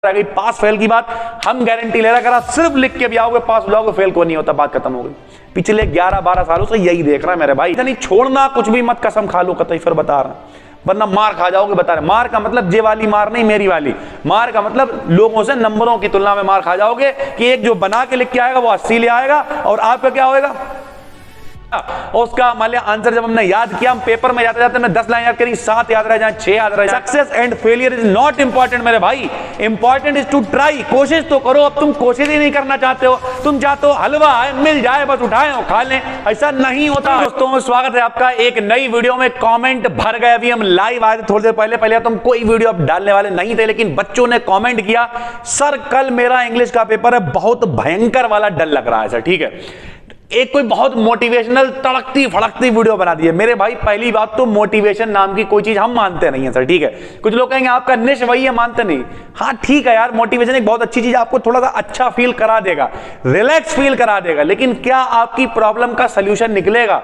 रह गई pass fail की बात। हम गारंटी ले रहे अगर आप सिर्फ लिख के भी आओगे पास हो जाओगे, फेल को नहीं होता, बात खत्म हो गई। पिछले 11-12 सालों से यही देख रहा है मेरे भाई। नहीं छोड़ना कुछ भी मत, कसम खा लो कतई, फिर बता रहा वरना मार खा जाओगे। बता रहे मार का मतलब जे वाली मार नहीं, मेरी वाली मार का मतलब लोगों से नंबरों की तुलना में मार खा जाओगे कि एक जो बना के लिख के आएगा वो 80 ले आएगा और आपका क्या होएगा। और उसका मान लिया आंसर जब हमने याद किया, हम पेपर में जाते जाते 10 लाइन याद करी, 7 याद रह जाए, 6 याद रह जाए। Success and failure is not important मेरे भाई, इंपॉर्टेंट इज टू ट्राई। कोशिश तो करो। अब तुम कोशिश ही नहीं करना चाहते हो, तुम चाहते हो हलवा है मिल जाए बस उठाए और खा लें, ऐसा नहीं होता। दोस्तों स्वागत है आपका एक नई वीडियो में। कमेंट भर गए, अभी हम लाइव आए थे थोड़ी देर पहले तो हम कोई वीडियो अब डालने वाले नहीं थे, लेकिन बच्चों ने कमेंट किया सर कल मेरा इंग्लिश का पेपर है, बहुत भयंकर वाला डर लग रहा है सर। ठीक है, एक कोई बहुत मोटिवेशनल तड़कती फड़कती वीडियो बना दी है। मेरे भाई पहली बात तो मोटिवेशन नाम की कोई चीज हम मानते नहीं है सर। ठीक है, कुछ लोग कहेंगे आपका निश वही है, मानते नहीं। हाँ ठीक है यार, मोटिवेशन एक बहुत अच्छी चीज, आपको थोड़ा सा अच्छा फील करा देगा, रिलैक्स फील करा देगा, लेकिन क्या आपकी प्रॉब्लम का सोल्यूशन निकलेगा?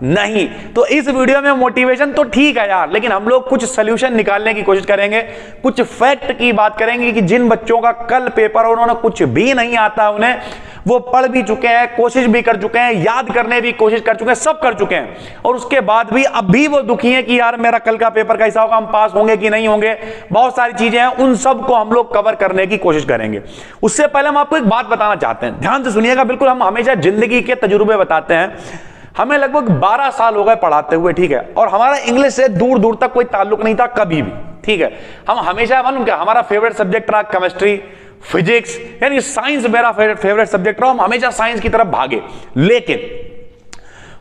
नहीं। तो इस वीडियो में मोटिवेशन तो ठीक है यार, लेकिन हम लोग कुछ सोल्यूशन निकालने की कोशिश करेंगे, कुछ फैक्ट की बात करेंगे कि जिन बच्चों का कल पेपर और उन्होंने कुछ भी नहीं आता, उन्हें वो पढ़ भी चुके हैं, कोशिश भी कर चुके हैं, याद करने भी कोशिश कर चुके हैं, सब कर चुके हैं, और उसके बाद भी अब भी वो दुखी हैं कि यार मेरा कल का पेपर कैसा होगा, हम पास होंगे कि नहीं होंगे। बहुत सारी चीजें हैं, उन सब को हम लोग कवर करने की कोशिश करेंगे। उससे पहले हम आपको एक बात बताना चाहते हैं, ध्यान से सुनिएगा बिल्कुल। हम हमेशा जिंदगी के तजुर्बे बताते हैं। हमें लगभग 12 साल हो गए पढ़ाते हुए, ठीक है, और हमारा इंग्लिश से दूर दूर तक कोई ताल्लुक नहीं था कभी भी। ठीक है, हम हमेशा मालूम क्या, हमारा फेवरेट सब्जेक्ट रहा केमिस्ट्री, फिजिक्स, यानी साइंस मेरा फेवरेट सब्जेक्ट रहा, हम हमेशा साइंस की तरफ भागे। लेकिन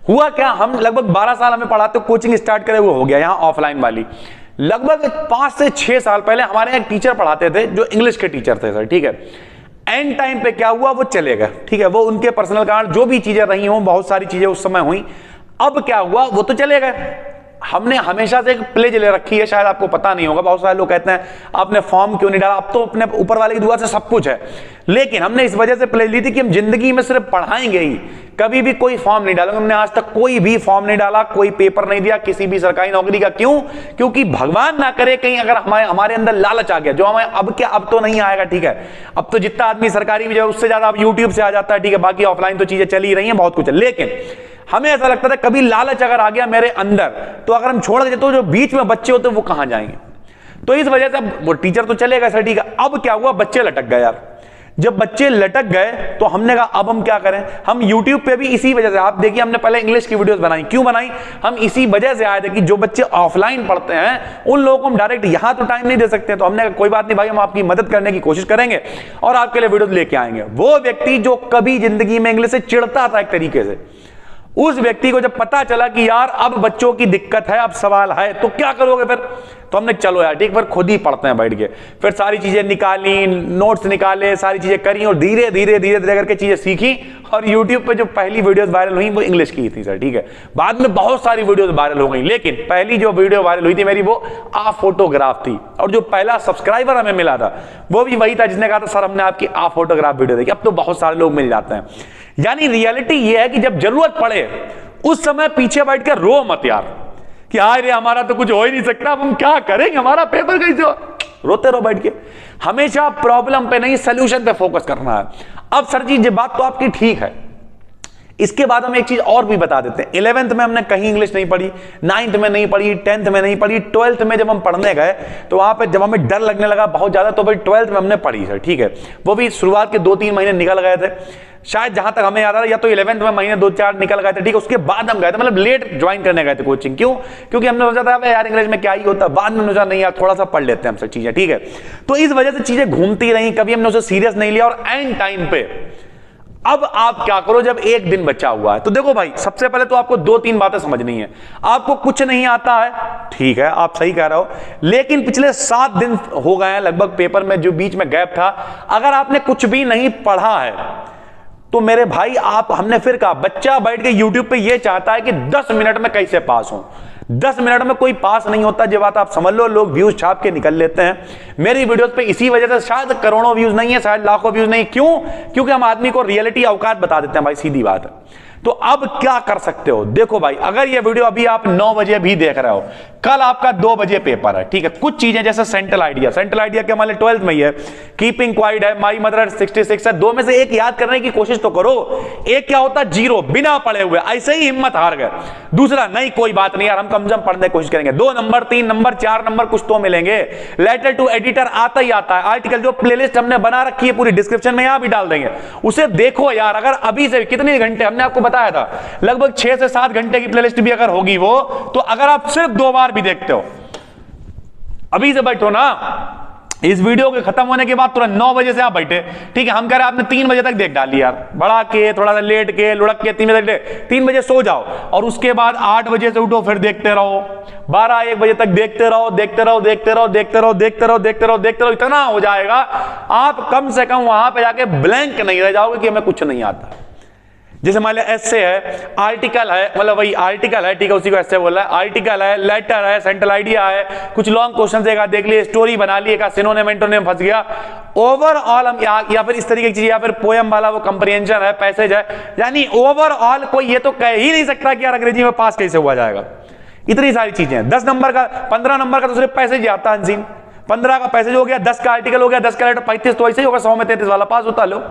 हुआ क्या, हम लगभग 12 साल हमें पढ़ाते, कोचिंग स्टार्ट करे हुए हो गया यहाँ ऑफलाइन वाली। लगभग 5 से 6 साल पहले हमारे यहाँ एक टीचर पढ़ाते थे जो इंग्लिश के टीचर थे सर। ठीक है, एंड टाइम पे क्या हुआ, वो चले गए। ठीक है, वो उनके पर्सनल कारण जो भी चीजें रही हों, बहुत सारी चीजें उस समय हुई। अब क्या हुआ, वो तो चले गए। हमने हमेशा से एक प्लेज ले रखी है, शायद आपको पता नहीं होगा, बहुत सारे लोग कहते हैं आपने फॉर्म क्यों नहीं डाला, अब तो अपने ऊपर वाले की दुआ से सब कुछ है। लेकिन हमने इस वजह से प्लेज ली थी कि हम जिंदगी में सिर्फ पढ़ाएंगे ही, कभी भी कोई फॉर्म नहीं डालेंगे। हमने आज तक कोई भी फॉर्म नहीं डाला, कोई पेपर नहीं दिया किसी भी सरकारी नौकरी का। क्यों? क्योंकि भगवान ना करे कहीं अगर हमारे अंदर लालच आ गया, जो हमें अब क्या, अब तो नहीं आएगा। ठीक है, अब तो जितना आदमी सरकारी भी जाए उससे ज्यादा अब यूट्यूब से आ जाता है। ठीक है, बाकी ऑफलाइन तो चीजें चली ही रही हैं, बहुत कुछ है। लेकिन हमें ऐसा लगता था कभी लालच अगर आ गया मेरे अंदर, तो अगर हम छोड़ देते तो जो बीच में बच्चे होते वो कहां जाएंगे। तो इस वजह से वो टीचर तो चले गए सर। ठीक है, अब क्या हुआ, बच्चे लटक गए यार। जब बच्चे लटक गए तो हमने कहा अब हम क्या करें। हम YouTube पे भी इसी वजह से, आप देखिए हमने पहले इंग्लिश की वीडियोस बनाई, क्यों बनाई, हम इसी वजह से आए थे कि जो बच्चे ऑफलाइन पढ़ते हैं उन लोगों को हम डायरेक्ट यहां तो टाइम नहीं दे सकते। तो हमने कहा कोई बात नहीं भाई, हम आपकी मदद करने की कोशिश करेंगे और आपके लिए वीडियोस लेके आएंगे। वो व्यक्ति जो कभी जिंदगी में इंग्लिश से चिढ़ता था एक तरीके से, उस व्यक्ति को जब पता चला कि यार अब बच्चों की दिक्कत है, अब सवाल है, तो क्या करोगे फिर। तो हमने चलो यार ठीक, फिर खुद ही पढ़ते हैं बैठ के। फिर सारी चीजें निकाली, नोट्स निकाले, सारी चीजें करी और धीरे धीरे धीरे धीरे करके चीजें सीखी। और YouTube पे जो पहली वीडियोस वायरल हुई वो इंग्लिश की थी सर। ठीक है, बाद में बहुत सारी वीडियोस वायरल हो गई, लेकिन पहली जो वीडियो वायरल हुई थी मेरी, वो आ फोटोग्राफ थी। और जो पहला सब्सक्राइबर हमें मिला था वो भी वही था जिसने कहा था सर हमने आपकी आ फोटोग्राफ वीडियो देखी। अब तो बहुत सारे लोग मिल जाते हैं। यानी रियलिटी ये है कि जब जरूरत पड़े उस समय पीछे बैठ कर रो मत यार कि अरे हमारा तो कुछ हो ही नहीं सकता, अब हम क्या करेंगे, हमारा पेपर कैसे हो। रोते रहो बैठ के। हमेशा प्रॉब्लम पे नहीं, सोल्यूशन पे फोकस करना है। अब सर जी ये बात तो आपकी ठीक है, इसके बाद हम एक चीज और भी बता देते हैं। 11th में हमने कहीं इंग्लिश नहीं पढ़ी, 9th में नहीं पढ़ी, 10th में नहीं पढ़ी, 12th में जब हम पढ़ने गए तो वहां पे जब हमें डर लगने लगा बहुत ज्यादा, तो भाई 12th में हमने पढ़ी सर। ठीक है, वो भी शुरुआत के 2-3 महीने निकल गए थे शायद, जहां तक हमें याद आ रहा है, या तो 11th में महीने 2-4 निकल गए थे। ठीक है, उसके बाद हम गए थे, मतलब लेट ज्वाइन करने गए थे कोचिंग। क्यों? क्योंकि हमने सोचा था यार इंग्लिश में क्या ही होता, बाद में सोचा नहीं यार थोड़ा सा पढ़ लेते हैं हम सब चीजें। ठीक है, तो इस वजह से चीजें घूमती रही, कभी हमने उसे सीरियस नहीं लिया। और एंड टाइम पे अब आप क्या करो, जब एक दिन बचा हुआ है, तो देखो भाई सबसे पहले तो आपको 2-3 बातें समझनी है। आपको कुछ नहीं आता है, ठीक है, आप सही कह रहे हो, लेकिन पिछले 7 दिन हो गए हैं लगभग पेपर में, जो बीच में गैप था, अगर आपने कुछ भी नहीं पढ़ा है तो मेरे भाई आप, हमने फिर कहा बच्चा बैठ के YouTube पे ये चाहता है कि 10 मिनट में कैसे पास हो। 10 मिनट में कोई पास नहीं होता, ये बात आप समझ लो। लोग व्यूज छाप के निकल लेते हैं मेरी वीडियोस पे, इसी वजह से शायद करोड़ों व्यूज नहीं है, शायद लाखों व्यूज नहीं। क्यों? क्योंकि हम आदमी को रियलिटी औकात बता देते हैं भाई, सीधी बात है। तो अब क्या कर सकते हो, देखो भाई, अगर ये वीडियो अभी आप 9 बजे भी देख रहे हो, कल आपका 2 बजे पेपर है, ठीक है। कुछ चीजें जैसे सेंट्रल आइडिया के हमारे 12th में ही है, कीपिंग क्वाइट है, माई मदर 66 है, दो में से एक याद करने की कोशिश तो करो। एक क्या होता है, जीरो, बिना पढ़े हुए ऐसे ही हिम्मत हार गए। दूसरा, नहीं कोई बात नहीं यार, हम कम से कम पढ़ने की कोशिश करेंगे, 2 नंबर 3 नंबर 4 नंबर कुछ तो मिलेंगे। लेटर टू एडिटर आता ही आता है, आर्टिकल जो प्लेलिस्ट हमने बना रखी है पूरी डिस्क्रिप्शन में यहां भी डाल देंगे, उसे देखो यार। अगर अभी से कितने घंटे हमने आपको बताया था, लगभग 6 से 7 घंटे की प्लेलिस्ट भी अगर होगी वो, तो अगर आप सिर्फ 2 बार भी देखते हो, अभी से बैठो ना, इस वीडियो के खत्म होने के बाद तुरंत 9 बजे से आप बैठे, ठीक है। हम कह रहे हैं आपने 3 बजे तक देख डाली यार, बढ़ा के थोड़ा सा लेट के लुढ़क के 3 बजे 3 बजे सो जाओ, और उसके बाद 8 बजे से उठो, फिर देखते रहो 12-1 बजे तक देखते रहो, देखते रहो, देखते रहो, देखते रहो, देखते रहो, देखते रहो, देखते रहो, इतना हो जाएगा आप कम से कम वहां पे जाके ब्लैंक नहीं रह जाओगे कि हमें कुछ नहीं आता। जैसे मान लिया एस्से है, आर्टिकल है, मतलब वही आर्टिकल है, ठीक है, उसी को एस्से बोला है, आर्टिकल है, लेटर है, सेंट्रल आइडिया है, कुछ लॉन्ग क्वेश्चन देख लिए, स्टोरी बना ली, एक सिनोनिम एंटोनिम फंस गया। ओवरऑल हम या फिर इस तरीके की चीज, या फिर पोएम वाला वो कंप्रीहेंशन है, पैसेज है, यानी ओवरऑल कोई ये तो कह ही नहीं सकता कि यार अंग्रेजी में पास कैसे हुआ जाएगा। इतनी सारी चीजें, 10 नंबर का 15 नंबर का तो सिर्फ पैसेज आता है अंजीन, 15 का पैसेज हो गया, 10 का आर्टिकल हो गया, 10 का लेटर 35, तो ऐसे ही होगा, 100 में 33 वाला पास होता। लो,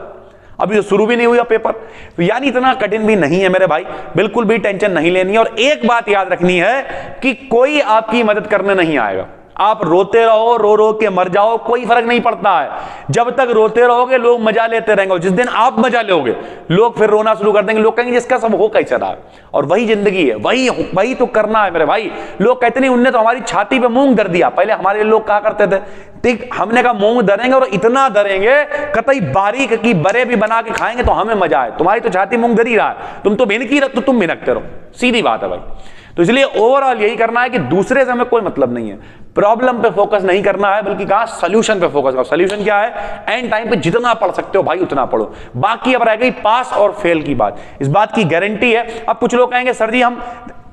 अभी तो शुरू भी नहीं हुआ पेपर, तो यानी इतना कठिन भी नहीं है मेरे भाई, बिल्कुल भी टेंशन नहीं लेनी है। और एक बात याद रखनी है कि कोई आपकी मदद करने नहीं आएगा। आप रोते रहो, रो रो के मर जाओ, कोई फर्क नहीं पड़ता है। जब तक रोते रहोगे लोग मजा लेते रहेंगे, जिस दिन आप मजा लोगे लोग फिर रोना शुरू कर देंगे, लोग कहेंगे जिसका सब हो कैसे रहा। और वही जिंदगी है, वही तो करना है मेरे भाई। लोग कहते नहीं उनने तो हमारी छाती पे मूंग धर दिया, पहले हमारे लोग कहा करते थे, ठीक, हमने कहा मूंग धरेंगे और इतना धरेंगे कतई बारीक की बड़े भी बना के खाएंगे तो हमें मजा आए। तुम्हारी तो छाती मूंग धर ही रहा है, तुम तो भिनकी रख, तो तुम भिनकते रहो, सीधी बात है भाई। तो इसलिए ओवरऑल यही करना है कि दूसरे से हमें कोई मतलब नहीं है, प्रॉब्लम पे फोकस नहीं करना है, बल्कि कहा सोल्यूशन पे फोकस करो। सोल्यूशन क्या है, एंड टाइम पे जितना पढ़ सकते हो भाई उतना पढ़ो। बाकी अब रह गई पास और फेल की बात, इस बात की गारंटी है। अब कुछ लोग कहेंगे सर जी हम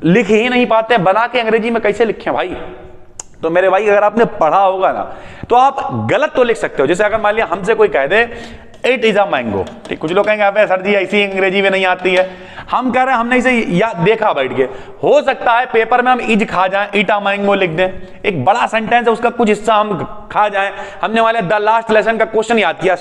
लिख ही नहीं पाते, बना के अंग्रेजी में कैसे लिखें भाई। तो मेरे भाई अगर आपने पढ़ा होगा ना तो आप गलत तो लिख सकते हो। जैसे अगर मान लिया हमसे कोई कह दे इट इज अ मैंगो, ठीक, कुछ लोग कहेंगे अबे सर जी ऐसी अंग्रेजी में नहीं आती है। हम कह रहे हैं हमने इसे देखा बैठ के, हो सकता है पेपर में हम इज खा जाएं, इट अ मैंगो लिख दें, एक बड़ा सेंटेंस है उसका कुछ हिस्सा हम खा जाएं। हमने मान लिया द लास्ट लेसन का क्वेश्चन याद किया,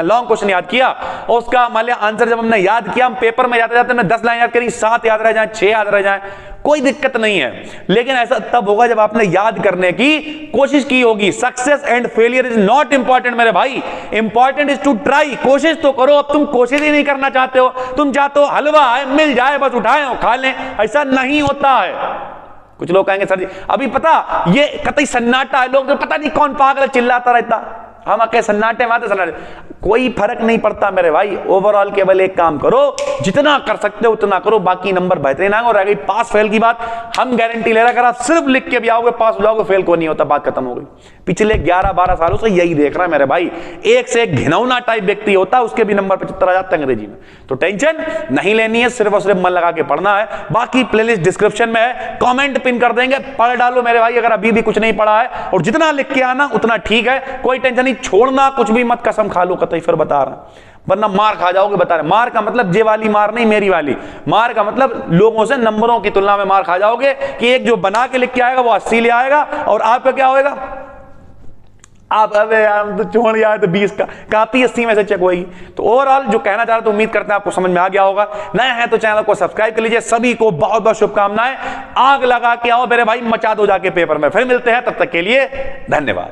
लॉन्ग क्वेश्चन याद किया, और उसका मान लिया आंसर जब हमने याद किया, हम पेपर में जाते जाते हमने 10 लाइन याद करी, 7 याद रह जाए, 6 याद रह जाए, कोई दिक्कत नहीं है। लेकिन ऐसा तब होगा जब आपने याद करने की कोशिश की होगी। Success and failure is not important मेरे भाई, इंपॉर्टेंट इज टू ट्राई। कोशिश तो करो। अब तुम कोशिश ही नहीं करना चाहते हो, तुम चाहते हो हलवा है मिल जाए बस उठाए और खा लें, ऐसा नहीं होता है। कुछ लोग कहेंगे सर जी अभी पता ये कतई सन्नाटा है, लोग तो पता नहीं कौन पागल चिल्लाता रहता, हम आके सन्नाटे माते सन्नाटे, कोई फर्क नहीं पड़ता मेरे भाई। ओवरऑल केवल एक काम करो, जितना कर सकते हो उतना करो, बाकी नंबर बेहतरीन आएंगे। और रह गई पास फेल की बात, हम गारंटी ले रहे अगर आप सिर्फ लिख के भी आओगे पास हो जाओगे, फेल को नहीं होता, बात खत्म हो गई। पिछले 11-12 सालों से यही देख रहा है मेरे भाई, एक से एक घिनौना टाइप व्यक्ति होता है, उसके भी नंबर 75 आ जाते हैं अंग्रेजी में। तो टेंशन नहीं लेनी है, सिर्फ और सिर्फ मन लगा के पढ़ना है। बाकी प्लेलिस्ट डिस्क्रिप्शन में है, कमेंट पिन कर देंगे, पढ़ डालो मेरे भाई अगर अभी भी कुछ नहीं पढ़ा है, और जितना लिख के आना उतना ठीक है, कोई टेंशन नहीं। छोड़ना कुछ भी मत, कसम खा लो कतई, फिर बता रहा वरना मार खा जाओगे। बता रहे मार का मतलब जे वाली मार नहीं, मेरी वाली मार का मतलब लोगों से नंबरों की तुलना में मार खा जाओगे कि एक जो बना के लिख के आएगा वो 80 ले आएगा, और आपका क्या होएगा, आप अबे यार तो छोड़ गया तो 20 का कापी 80 में से चेक होगी। तो ओवरऑल जो कहना चाह रहा था उम्मीद करते हैं आपको समझ में आ गया होगा। नया है तो चैनल को सब्सक्राइब कर लीजिए। सभी को बहुत बहुत शुभकामनाएं। आग लगा के आओ मेरे भाई, मचा दो जाके पेपर में। फिर मिलते हैं, तब तक के लिए धन्यवाद।